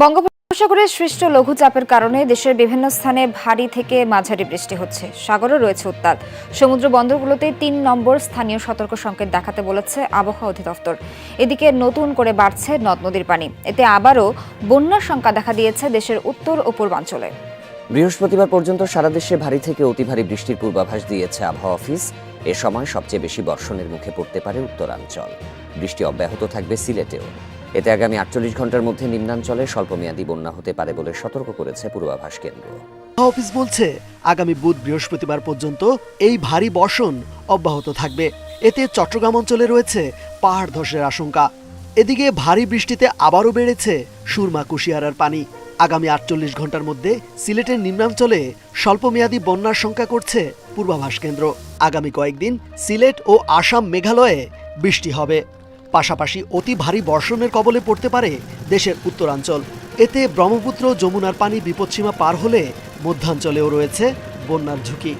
বঙ্গোপসাগরে সৃষ্ট লঘুচাপের কারণে দেশের বিভিন্ন স্থানে ভারী থেকে মাঝারি বৃষ্টি হচ্ছে। সাগরও রয়েছে উত্তাল। সমুদ্র বন্দরগুলোতে ৩ নম্বর স্থানীয় সতর্ক সংকেত দেখাতে বলেছে আবহাওয়া অধিদপ্তর। এদিকে নতুন করে বাড়ছে নদ নদীর পানি। এতে আবারও বন্যার শঙ্কা দেখা দিয়েছে দেশের উত্তর ও পূর্বাঞ্চলে। বৃহস্পতিবার পর্যন্ত সারা দেশে ভারী থেকে অতি ভারী বৃষ্টির পূর্বাভাস দিয়েছে আবহাওয়া অফিস। এ সময় সবচেয়ে বেশি বর্ষণের মুখে পড়তে পারে উত্তরাঞ্চল। বৃষ্টি অব্যাহত থাকবে সিলেটেও। এতে আগামী ৪৮ ঘন্টার মধ্যে নিম্নাঞ্চলে স্বল্পমেয়াদী বন্যা হতে পারে বলে সতর্ক করেছে পূর্বাভাস কেন্দ্র। অফিস বলছে আগামী বুধ বৃহস্পতিবার পর্যন্ত এই ভারী বর্ষণ অব্যাহত থাকবে। এতে চট্টগ্রাম অঞ্চলে রয়েছে পাহাড় ধসের আশঙ্কা। এদিকে ভারী বৃষ্টিতে আবারও বেড়েছে সুরমা কুশিয়ারার পানি। আগামী ৪৮ ঘন্টার মধ্যে সিলেটের নিম্নাঞ্চলে স্বল্পমেয়াদী বন্যার শঙ্কা করছে পূর্বাভাস কেন্দ্র। আগামী কয়েকদিন সিলেট ও আসাম মেঘালয়ে বৃষ্টি হবে। পাশাপাশি অতি ভারী বর্ষণের কবলে পড়তে পারে দেশের উত্তরাঞ্চল। এতে ব্রহ্মপুত্র যমুনার পানি বিপদসীমা পার হলে মধ্যাঞ্চলেও রয়েছে বন্যার ঝুঁকি।